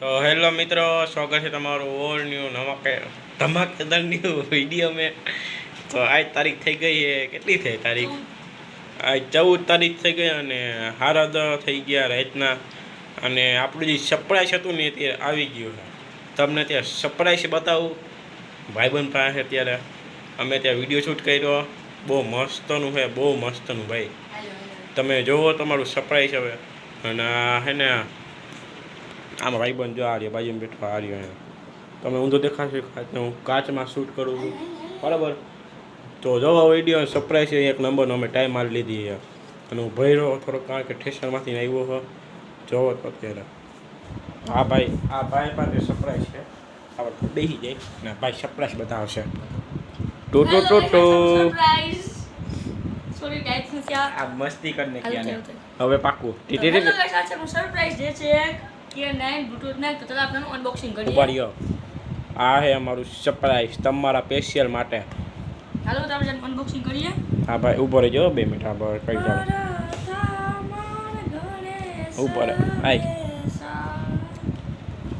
તો હેલો મિત્રો, સ્વાગત છે તમારું ઓલ ન્યૂ ધમાકેદાર ન્યૂ વિડીયો મેં. તો આજ તારીખ થઈ ગઈ છે, કેટલી થઈ તારીખ? આજ 14 તારીખ થઈ ગઈ અને 10:30 થઈ ગયા રાતના. અને આપણું જે સરપ્રાઈઝ હતું ને તે આવી ગયું છે. તમને ત્યાં સરપ્રાઈઝ બતાવું ભાઈબંધ પાસે. અત્યારે અમે ત્યાં વિડીયો શૂટ કર્યો, બહુ મસ્તનું છે, બહુ મસ્તનું ભાઈ. તમે જોવો તમારું સરપ્રાઈઝ હવે. અને હે ને આમાં ભાઈબંધ જો આ રહ્યો, બાજુમાં બેઠો આ રહ્યો. તમે ઊંધો દેખાશે, હું કાચમાં શૂટ કરું છું, બરાબર? તો જોવો વિડીયો સરપ્રાઈઝ છે એક નંબરનો. અમે ટાઈમ મારી લીધી છે અને હું ભર્યો થોડોક, કારણ કે ઠેસરમાંથી આવ્યો હતો. જોવો તો અત્યારે આ ભાઈ પાસે સરપ્રાઈઝ છે. આપણે બેસી જાય ને ભાઈ સરપ્રાઈઝ બતાવશે. ટો ટો ટો ટો સોરી ગાઈસ, આ મસ્તી કરીને ક્યાં હવે પાકું સરપ્રાઈઝ જે છે કે 9 બ્લૂટૂથ ના, તો ચાલો આપણે અનબોક્સિંગ કરીએ. ઉભા રહ્યો. આ હે અમારું સરપ્રાઈઝ તમારા સ્પેશિયલ માટે. ચાલો તો આપણે અનબોક્સિંગ કરીએ. હા ભાઈ ઉભો રહેજો 2 મિનિટ. આ ભાઈ કઈ જાવ ઉપર આય.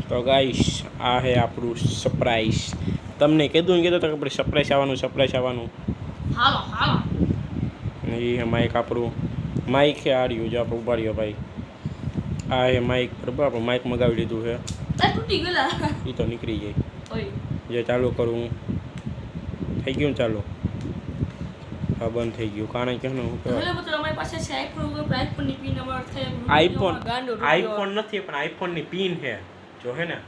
તો ગાઈસ આ હે આપણું સરપ્રાઈઝ. તમને કીધું કે આપણે સરપ્રાઈઝ આવવાનું. હાલો એ માઇક આપણું માઇક છે આ રહ્યું. જો આપણે ઉભા રહ્યો ભાઈ. આ હે માઇક, બરાબર? આપણે માઇક મગાવી લીધું છે. તૂટી ગયેલા એ તો નીકળી જાય. ઓય જે ચાલુ કરું થઈ ગયું ને ચાલુ. હા બંધ થઈ ગયું, કારણ કે શું હેલો મિત્રો, અમારી પાસે છે આઈફોન ની પિન નંબર છે. આઈફોન નથી પણ આઈફોનની પિન છે જો, હે ને.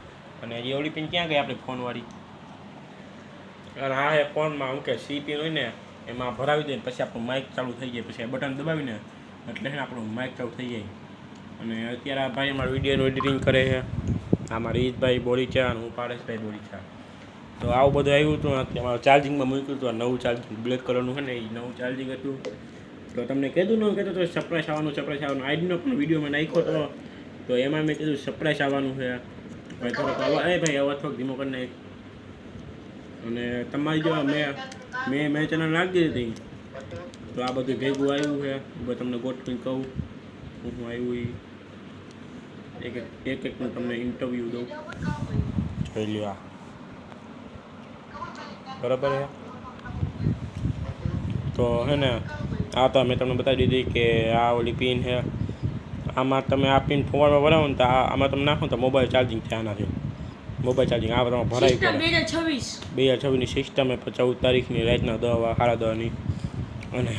અને હજી ઓલી પિન ક્યાં ગઈ આપણી ફોનવાળી? અને આ હે ફોનમાં શું કે સી પિન હોય ને એમાં ભરાવી દઈએ, પછી આપણું માઇક ચાલુ થઈ જાય. પછી બટન દબાવીને એટલે છે ને આપણું માઇક ચાલુ થઈ જાય. અને અત્યારે આ ભાઈ અમારા વિડીયોનું એડિટિંગ કરે છે. આમાં રીતભાઈ બોરીચા અને હું પારેશભાઈ બોરીચા. તો આવું બધું આવ્યું હતું. અમારું ચાર્જિંગમાં મૂક્યું હતું. નવું ચાર્જિંગ બ્લેક કલરનું છે ને, એ નવું ચાર્જિંગ હતું. તો તમને કીધું ન કહેતો તો સરપ્રાઈઝ આવવાનું. આજનો પણ વિડીયો મેં નાખ્યો તો એમાં મેં કીધું સરપ્રાઈઝ આવવાનું છે. ભાઈ થોડોક અવાજ થોડોક ધીમો કરી નાખ. અને તમારી જો મેં ચેનલ નાખી દીધી, તો આ બધું ભેગું આવ્યું છે. તમને ગોઠવીને કહું હું આવ્યું એ એક હું તમને ઇન્ટરવ્યૂ દઉં. જોઈ લ્યો આ, બરાબર છે. તો હે ને આ તો મેં તમને બતાવી દીધી કે આ ઓલી પિન છે. આમાં તમે આ પિન ફોનમાં ભરાવો ને તો આમાં તમે નાખો તો મોબાઈલ ચાર્જિંગ થાય. આનાથી મોબાઈલ ચાર્જિંગ આ તમે ભરાવી પડે. 2026ની સિસ્ટમ એ 14 તારીખની રાતના 10:30. અને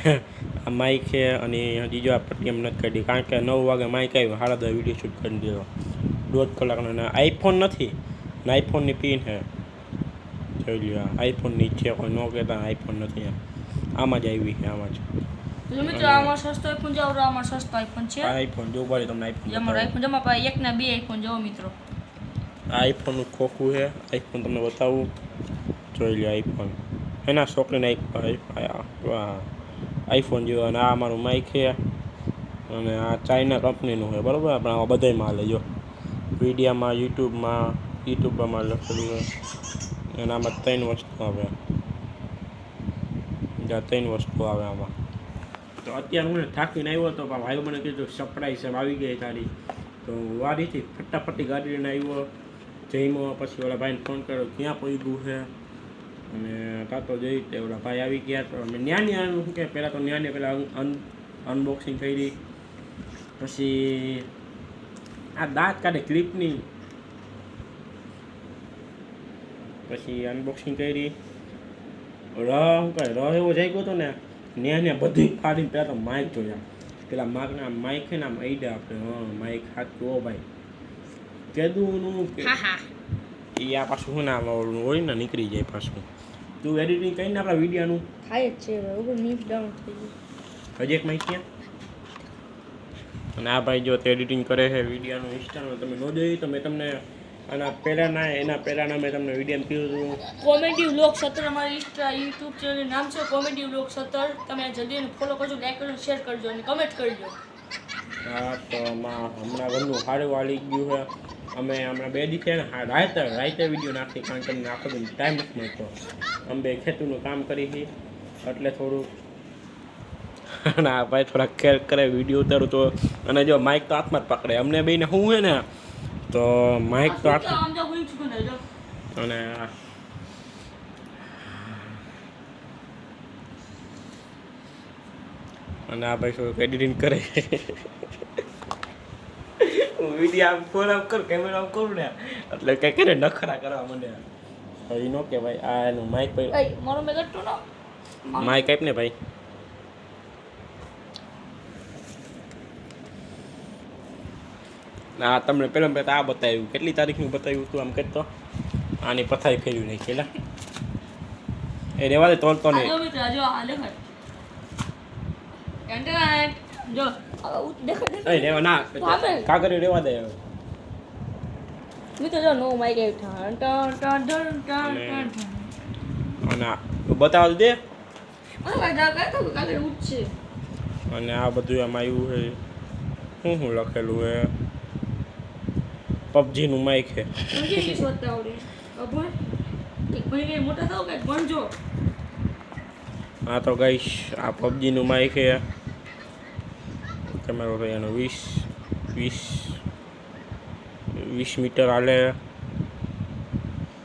આ માઇક છે. અને હજી જો આ પટ્ટી એમ નથી કાઢી, કારણ કે 9 વાગે માઇક આવ્યું, 10:30 વિડીયો શૂટ કરી દીધો. 1.5 કલાકનો. અને આઈફોન નથી ને આઈફોનની પિન છે. જોઈ લ્યો આઈફોનની છે, કોઈ ન કહેતા આઈફોન નથી. આમાં જ આવી છે, આમાં જ. મિત્રો આમાં સસ્તો આઈફોન જાવ, આમાં સસ્તો આઈફોન છે. આઈફોન જો ભાઈ તમને આઈફોન અમારો આઈફોન જમા પાય એક ના 2 આઈફોન જાવ મિત્રો. આ આઈફોનનું ખોખું છે. આઈફોન તમને બતાવું. જોઈ લ્યો આઈફોન એના છોકરીને આઈફોન જેવો. અને આ અમારું માઇક છે. અને આ ચાઇના કંપનીનું છે, બરાબર? આપણે આમાં બધાય માલ લેજો. વિડીયામાં યુટ્યુબમાં લખેલું છે. અને આમાં 3 વસ્તુ આવે. જ્યાં 3 વસ્તુ આવે આમાં. તો અત્યારે હું થાકીને આવ્યો હતો, ભાઈ મને કીધું સરપ્રાઈઝ આવી ગઈ તારી. તો વારીથી ફટાફટી ગાડી લઈને આવ્યો. જઈમો પછી ઓલા ભાઈને ફોન કર્યો, ક્યાં પહોંચ્યું છે? અને તાતો જઈ તે ઓલા ભાઈ આવી ગયા. તો અમે ન્યાનું શું કે પહેલાં તો પહેલાં અનબોક્સિંગ કરી. પછી આ દાંત કાઢે ક્લિપની. પછી અનબોક્સિંગ કરી. શું કહે એવો જઈ ગયો હતો ને ને બધી ફાડીને પહેલાં તો માઇક જોયા. પેલા માઇક છે ને આમ આઈડા આપણે માઇક હાથ ઓ ભાઈ કીધું કે એ આ પાછું શું નામ હોય ને નીકળી જાય પાછું. તું એડિટિંગ કરીને આપણા વિડીયોનું થાય જ છે નીટ ડાઉન થઈ ગયું. હજી એક માઇક ક્યાં? અને આ ભાઈ જો તે એડિટિંગ કરે છે વિડીયોનું ઇન્સ્ટામાં. તમે ન જોયું તો મેં તમને એના પહેલાંના મેં તમને વિડીયો કીધું કોમેડી વ્લોગ 17 અમારી યુટ્યુબ ચેનલનું નામ છે કોમેડી વ્લોગ 17. તમે જલ્દી ફોલો કરજો, લાઈક કરજો, શેર કરજો અને કમેન્ટ કરજો. હા તો હમણાં ઘરનું સારું વાળી ગયું છે. અમે હમણાં 2 દિવસે ને રાતે વિડીયો નાખી, કારણ કે આખો દિન ટાઈમ નથી મળતો. અમે ખેતરનું કામ કરી છીએ એટલે થોડુંક. અને આ ભાઈ થોડાક કેર કરે વિડીયો ઉતારું તો. અને જો માઇક તો હાથમાં જ પકડે. અમને બેને શું છે ને તો માઇક તો આટલું આમ જાવ હું છું ને જો અને આ ભાઈ શું એડિટિંગ કરે હું વિડીયો આમ ફોન આમ કરું કેમેરા આમ કરું ને એટલે કઈ કરે નખરા કરવા મને એ નો કે ભાઈ આ એનું માઇક ભાઈ એય મારો મેં ગટ્ટો નો માઇક આપ ને ભાઈ ના તમને પેલા આ બતાવ્યું કેટલી તારીખનું બતાવ્યું તું આમ કરતો આની પથારી ફેરવી નહીં ખેલા એ રેવા દે તોલતો નહીં જો મિત્ર જો આ દેખ એન્ટર જો દેખ એ રેવા ના કાગળ રેવા દે હવે મિત્ર જો નો માઈક આવ્યું ton ton ton ton ton અને બતાવ દે અરે ભાઈ જા કાય તો કાગળ ઉઠશે અને આ બધું એમાં આવ્યું છે શું લખેલું છે પબજી નું માઇક છે સમજી શોધતા આવડે અભણ એક ભાઈ કે મોટા થાવ કે ભણજો હા તો ગાઈશ આ પબજી નું માઇક છે કેમેરો ભાઈ એનો 20 મીટર હાલે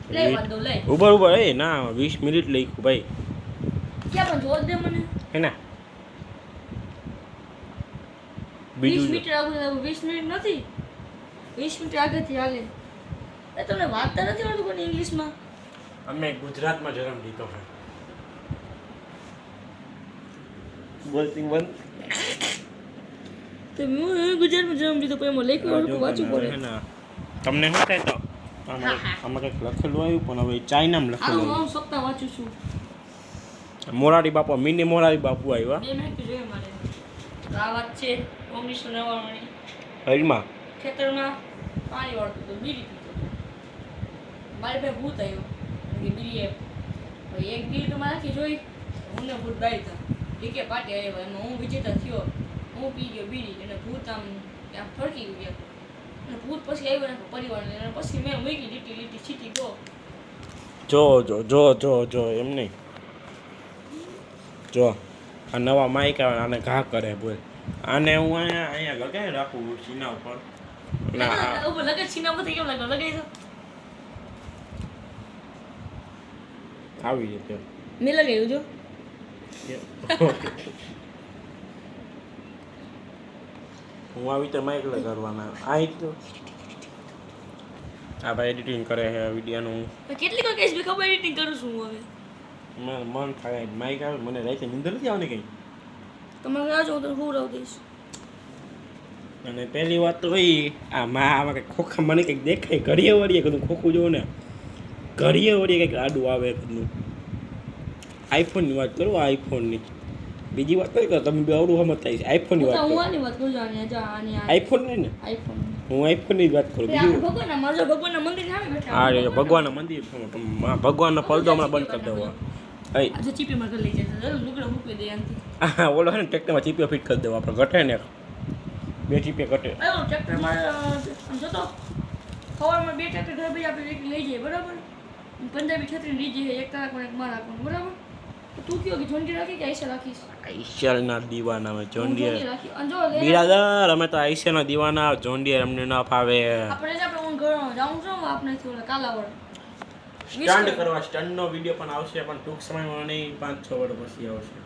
લે વાંધો લે ઉભર એ ના 20 મિનિટ લખ્યું ભાઈ ક્યાં પણ જોત દે મને હે ના 20 મીટર આગળ 20 મિનિટ નથી 20 મિનિટ આગળથી હાલે એ તમને વાંચતા નથી આવડતું કોને ઇંગ્લિશમાં અમે ગુજરાતમાં જન્મ લીધો છે બોલતી બંધ તો હું ગુજરાતમાં જન્મ લીધો પણ એમાં લખ્યું આવડતું વાંચવું પડે તમને શું થાય તો આમાં કંઈક લખેલું આવ્યું પણ હવે ચાઇનામાં લખેલું હું સપ્તાહ વાંચું છું મોરારી બાપુ મિની મોરારી બાપુ આવ્યા બે મિનિટ જોઈએ મારે તો આ વાત છે 1999 હલમાં ખેતરમાં પાણી વાળતું હતું બીડી પીતો હતો મારી પાસે ભૂત આવ્યો કે બીડી ભાઈ એક બીડી તો મારાથી જોઈ હું ને ભૂત બાઈ હતા કે પાટી આવ્યો એમાં હું વિચેતા થયો હું પી ગયો બીડી અને ભૂત આમ ફરકી ગયા અને ભૂત પછી આવ્યો ને પરિવારને અને પછી મેં મૂકી લીટી છીટી ગયો જો એમ નહીં જો આ નવા માઇક આવે આને ઘા કરે બોલ આને હું અહીંયા લગાવી રાખું સીના ઉપર ઉપર લગે છીનામાંથી કેમ લાગે લગાવી દો આવી રીતે મેં લગાવ્યું જો હું આવી રીતે માઇક લગાડવાના આ તો આ ભાઈ એડિટિંગ કરે છે વિડીયોનું કેટલી વાર કહીશ ખબર એડિટિંગ કરું છું હું હવે મને મન થાય માઇક આવે મને રાતે નીંદર નથી આવવાની કંઈ તમે રાજો હું તને ખવડાવી દઈશ અને પહેલી વાત તો એ આમાં કંઈક ખોખા મને કંઈક દેખાય ઘડીએ વળીએ કદું ખોખું જોઉં ને ઘડીએ વળીએ કંઈક આડું આવે કદું આઈફોનની વાત કરો આઈફોનની બીજી વાત કરી તમે બે આવડું સમજ થાય છે આઈફોનની વાત હું આની વાત કરું છું આઈફોન નહીં ને આઈફોન હું આઈફોનની જ વાત કરું બીજું ભગવાનના મારો ભગવાનના મંદિર સામે બેઠા હા રે ભગવાનના મંદિર ભગવાનનો પડદો હમણાં બંધ કરી દેવો હઈ આજે ચીપી માં કરી લઈ જાય ચાલો લુગડો મૂકી દે આનથી હા ઓલો છે ને ટ્રેક્ટરમાં ચીપિયો ફિટ કરી દેવો આપણે ઘટે ને બે ચીપિયા ઘટે આયો ટ્રેક્ટર માં જતો સવારમાં બે ટ્રેક્ટર ઘરે ભાઈ આપણે લઈ જઈએ બરાબર પંજાબી છત્રી લઈ જઈએ એક તારા કોણ એક મારા કોણ બરાબર તું કયો કે જોંડી રાખી કે આઈસા રાખીશ આઈશરના દીવાના અમે જોંડિયર રાખી અને જો બિરાદર અમે તો આઈશરના દીવાના જોંડિયર અમને ન ફાવે આપણે જ આપણે હું ઘર જાઉં છું આપણે થી ઓલા કાલાવડ સ્ટન્ટ કરવા સ્ટન્ટનો વિડીયો પણ આવશે પણ ટૂંક સમયમાં નહીં 5-6 વર્ષ પછી આવશે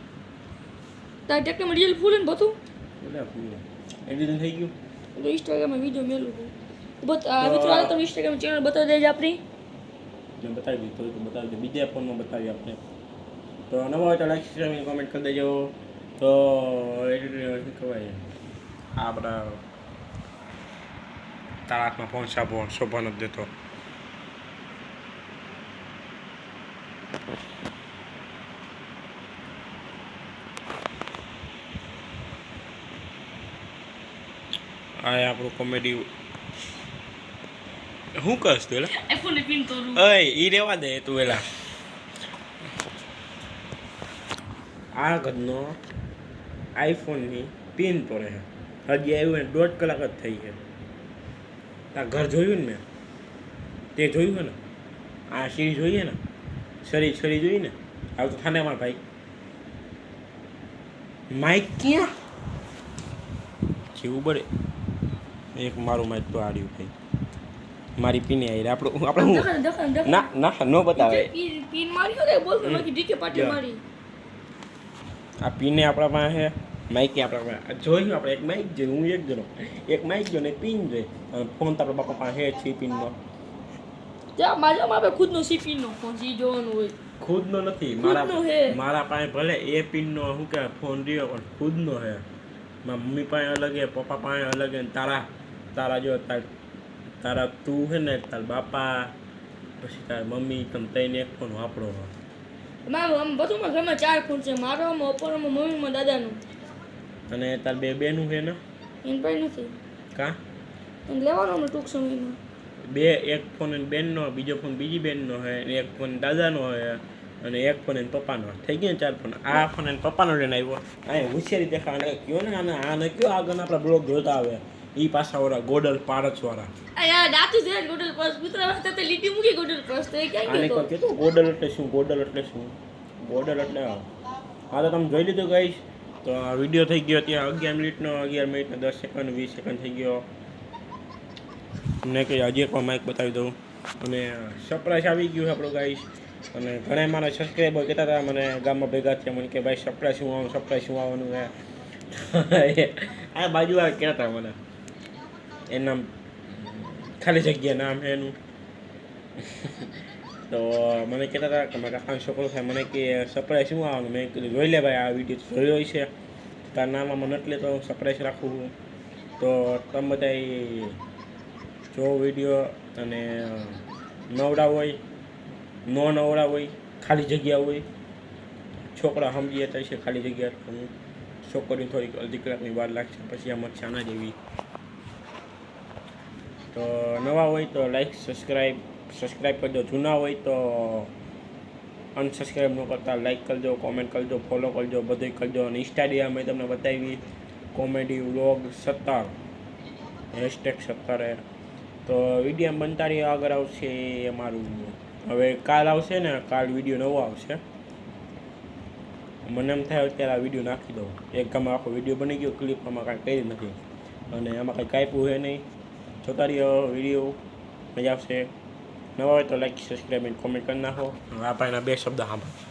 તાર ટ્રેક્ટરમાં ડીઝલ ફૂલ ને બધું એટલે એડિટિંગ થઈ ગયું તો ઇન્સ્ટાગ્રામમાં વિડીયો મેલું બત આ મિત્રો આ તો ઇન્સ્ટાગ્રામ ચેનલ બતાવી દેજે આપણી મેં બતાવી દીધું તો બતાવી દે બીજા ફોનમાં બતાવી આપણે તો નવા હોય તો લાઈક સબસ્ક્રાઈબ કોમેન્ટ કરી દેજો તો એડિટિંગ શું કહેવાય આ બધા તારા હાથમાં ફોન શોભા નથી દેતો આ આપણું કોમેડી શું કરશ તું એલા આઈફોન ને પિન તોડું અય ઈ રેવા દે તું એલા આ ઘરનો આઈફોનની પિન તોડે છે હજી આવ્યું ને 1.5 કલાક જ થઈ છે આ ઘર જોયું ને મેં તે જોયું છે ને આ સીરી જોઈએ ને છરી જોઈ ને આવ તો થાને મારા ભાઈ માઇક ક્યાં જેવું બળે એક મારું માઇક તો હાર્યું ભાઈ મારી પીને આવી આપણું આપણે શું દખન ના ના ન બતાવે પીન માર્યો કે બોલતો બાકી ડીકે પાટી જો. મારી આ પીને આપણા પાસે છે માઇકી આપણા પાસે જોયું આપણે એક માઇક જોઈ હું એક જણો એક માઇક જો ને પીન જોઈ અને ફોન તો આપણા બાપા પાસે છે 6 પિનનો ત્યાં મારા માપે ખુદનો સીપી નો ફોન સી જોવાનું હોય ખુદનો નથી ખુદનો હે. મારા પાસે ભલે એ પિનનો શું કે ફોન રહ્યો પણ ખુદનો છે મારા મમ્મી પાસે અલગ છે પપ્પા પાસે અલગ છે ને તારા જો તારા તું છે ને તારા બાપા પછી તારા મમ્મી તમે તઈને એક ફોન વાપરો છો. મારું આમ બધુંમાં ઘરમાં 4 ફોન છે મારો પપ્પાનો મમ્મીમાં દાદાનું અને તાર બે બેનું છે ને એન પાસે નથી કા એને લેવાનો અમને ટૂંક સમયમાં બે એક ફોન એની બેનનો બીજો ફોન બીજી બેનનો છે અને એક ફોન દાદાનો છે અને એક ફોન એને પપ્પાનો થઈ ગયો ને 4 ફોન આ ફોન એને પપ્પાનો લઈને આવ્યો આ હોશિયારી દેખાડે કયો ને આને કયો આગળ આપણા બ્લોગ જોતા આવે એ પાછા ઓરા ગોડલ પારસવાળા આ યાર દાતું છે ગોડલ પાસ કૂતરા વાતે તે લીટી મૂકી ગોડલ પાસ તો એ ક્યાં આને ગયો કોઈ કીધું ગોડલ એટલે શું ગોડલ એટલે શું ગોડલ એટલે હા તો તમે જોઈ લીધું ગાઈશ તો આ વિડીયો થઈ ગયો ત્યાં 11 મિનિટનો 11 મિનિટનો 10 સેકન્ડ 20 સેકન્ડ થઈ ગયો મને કે હજી એકવાર માઇક બતાવી દઉં અને સરપ્રાઈઝ આવી ગયું છે આપણું ગાઈશ અને ઘણા મારા સબસ્ક્રાઈબર કહેતા હતા મને ગામમાં ભેગા થયા મને કે ભાઈ સરપ્રાઈઝ શું આવવાનું છે આ બાજુવાળા કહેતા મને એનું નામ ખાલી જગ્યા નામ છે એનું તો મને કહેતા હતા કે મારા કાકાનો છોકરો થાય મને કે સરપ્રાઈઝ શું આવવાનું મેં કીધું જોઈ લે ભાઈ આ વિડીયો જોયો હોય છે તારા નામ આમાં નથી લેતો હું સરપ્રાઈઝ રાખું છું તો તમે બધા જો વિડીયો અને નવડા હોય ન નવડા હોય ખાલી જગ્યા હોય છોકરા સમજી જતા છે ખાલી જગ્યા તો હું છોકરીને થોડીક અડધી કલાકની વાર લાગશે પછી આમાં છાના જેવી તો નવા હોય તો લાઈક સબસ્ક્રાઈબ કરજો જૂના હોય તો અનસબસ્ક્રાઈબ ન કરતા લાઈક કરજો કોમેન્ટ કરજો ફોલો કરજો બધું કરજો અને ઇન્સ્ટાગ્રામ મેં તમને બતાવી કોમેડી વ્લોગ 17 #17 તો વિડીયો બનતા રહી આગળ આવશે અમારું હવે કાલ આવશે ને કાલ વિડીયો નવો આવશે મને એમ થાય અત્યારે આ વિડીયો નાખી દઉં એક ગામમાં આખો વિડીયો બની ગયો ક્લિપમાં કાંઈ કરી નથી અને આમાં કંઈ કાપ્યું છે નહીં જોતા રહ્યો વિડીયો મજા આવશે નવા હોય તો લાઈક સબસ્ક્રાઈબ અને કોમેન્ટ કરી નાખો આ ભાઈના 2 શબ્દ સાંભળો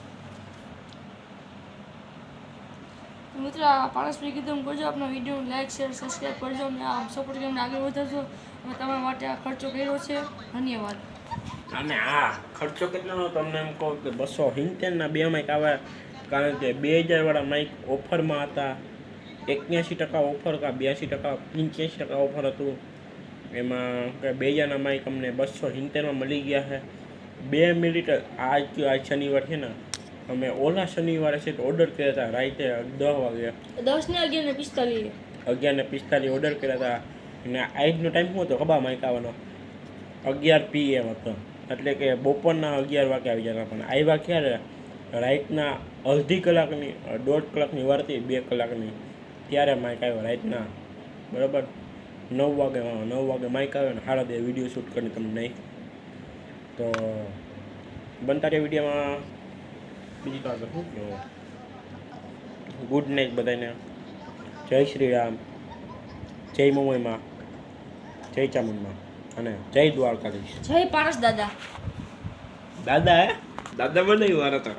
મિત્ર પારસભાઈ કીધું કરજો આપનો વિડીયો લાઈક શેર સબસ્ક્રાઈબ કરજો અને આ સપોર્ટ કરીને આગળ વધારજો અને તમારા માટે આ ખર્ચો કર્યો છે ધન્યવાદ અને આ ખર્ચો કેટલાનો તમને એમ કહું કે 270 ના 2 માઇક આવે કારણ કે 2000 વાળા માઇક ઓફરમાં હતા 81% ઓફર કા 82% 85% ઓફર હતું એમાં કે 2000 ના માઇક અમને 270 માં મળી ગયા છે 2 મિનિટ આજ શનિવાર છે ને અમે ઓલા શનિવારે છે તો ઓર્ડર કર્યા હતા રાતે 10 વાગે 10 ને 11 ને 45 11:45 ઓર્ડર કર્યા હતા અને આજનો ટાઈમ શું હતો ખબર માઇક આવવાનો 11 PM હતો એટલે કે બપોરના 11 વાગે આવી જતા પણ આવ્યા ક્યારે રાઈટના અડધી કલાકની 1.5 કલાકની વાર હતી 2 કલાકની ત્યારે માઇક આવ્યો રાઈટના બરાબર 9 વાગે માઇક આવ્યો ને 2:30 વિડીયો શૂટ કરીને તમને નહીં તો બનતા રહ્યા વિડીયોમાં બીજી તો આગળ શું કહો ગુડ નાઇટ બધાને જય શ્રી રામ જય મુંબઈમાં જય ચામુંડમાં અને જય દ્વારકાધીશ જય પારસ દાદા દાદા બનાવ્યું આ હતા